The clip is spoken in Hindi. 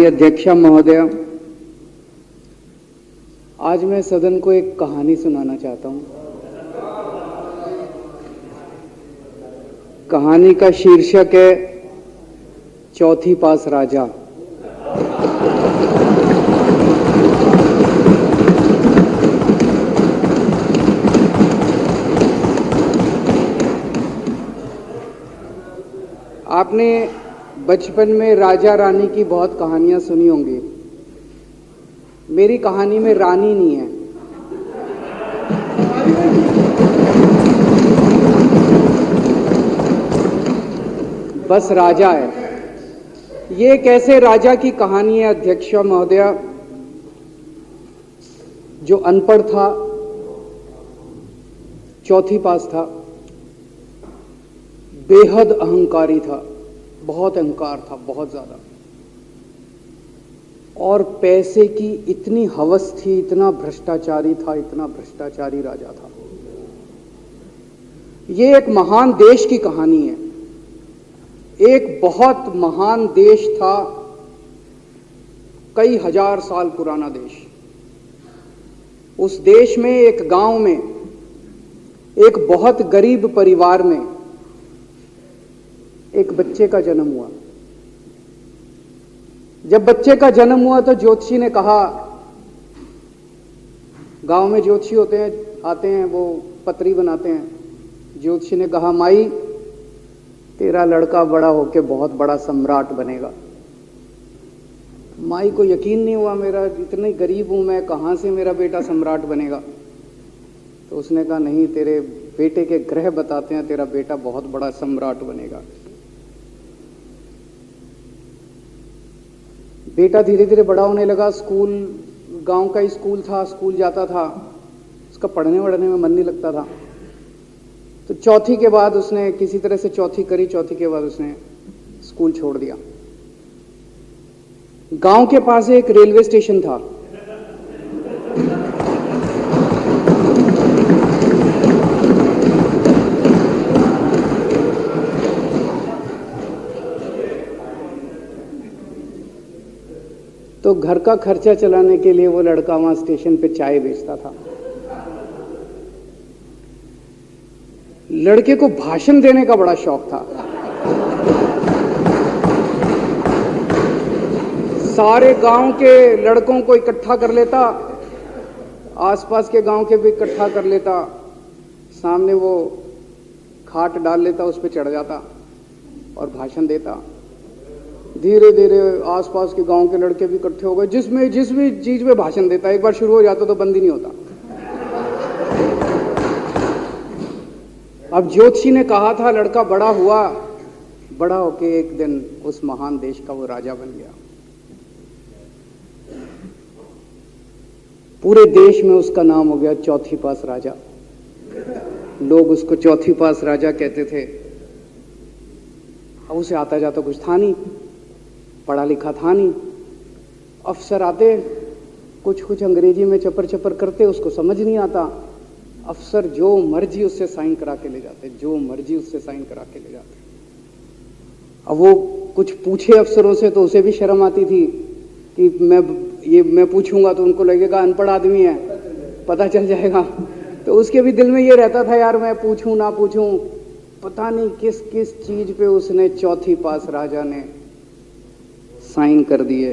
माननीय अध्यक्षा महोदय, आज मैं सदन को एक कहानी सुनाना चाहता हूं। कहानी का शीर्षक है चौथी पास राजा। आपने बचपन में राजा रानी की बहुत कहानियां सुनी होंगी। मेरी कहानी में रानी नहीं है, बस राजा है। ये कैसे राजा की कहानी है अध्यक्ष महोदय, जो अनपढ़ था, चौथी पास था, बेहद अहंकारी था, बहुत अहंकार था, बहुत ज्यादा, और पैसे की इतनी हवस थी, इतना भ्रष्टाचारी था, इतना भ्रष्टाचारी राजा था। ये एक महान देश की कहानी है। एक बहुत महान देश था, कई हजार साल पुराना देश। उस देश में एक गांव में एक बहुत गरीब परिवार में एक बच्चे का जन्म हुआ। जब बच्चे का जन्म हुआ तो ज्योतिषी ने कहा, गांव में ज्योतिषी होते हैं, आते हैं, वो पत्री बनाते हैं। ज्योतिषी ने कहा, माई तेरा लड़का बड़ा होके बहुत बड़ा सम्राट बनेगा। माई को यकीन नहीं हुआ, मेरा इतने गरीब हूं मैं, कहां से मेरा बेटा सम्राट बनेगा। तो उसने कहा, नहीं, तेरे बेटे के ग्रह बताते हैं तेरा बेटा बहुत बड़ा सम्राट बनेगा। बेटा धीरे धीरे बड़ा होने लगा। स्कूल, गांव का ही स्कूल था, स्कूल जाता था। उसका पढ़ने वढ़ने में मन नहीं लगता था। तो चौथी के बाद उसने किसी तरह से चौथी करी। चौथी के बाद उसने स्कूल छोड़ दिया। गांव के पास एक रेलवे स्टेशन था। तो घर का खर्चा चलाने के लिए वो लड़का वहां स्टेशन पे चाय बेचता था। लड़के को भाषण देने का बड़ा शौक था। सारे गांव के लड़कों को इकट्ठा कर लेता, आसपास के गांव के भी इकट्ठा कर लेता, सामने वो खाट डाल लेता, उस पर चढ़ जाता और भाषण देता। धीरे धीरे आसपास के गांव के लड़के भी इकट्ठे हो गए। जिस भी चीज में भाषण देता, एक बार शुरू हो जाता तो बंद ही नहीं होता। अब ज्योतिषी ने कहा था, लड़का बड़ा हुआ, बड़ा होके एक दिन उस महान देश का वो राजा बन गया। पूरे देश में उसका नाम हो गया चौथी पास राजा। लोग उसको चौथी पास राजा कहते थे। अब उसे आता जाता कुछ था नहीं, पढ़ा लिखा था नहीं। अफसर आते, कुछ अंग्रेजी में चपर चपर करते, उसको समझ नहीं आता। अफसर जो मर्जी उससे साइन करा के ले जाते, जो मर्जी उससे साइन करा के ले जाते। अब वो कुछ पूछे अफसरों से तो उसे भी शर्म आती थी कि मैं पूछूंगा तो उनको लगेगा अनपढ़ आदमी है, पता चल जाएगा। तो उसके भी दिल में ये रहता था, यार मैं पूछूं ना पूछूं। पता नहीं किस किस चीज पे उसने चौथी पास राजा ने साइन कर दिए।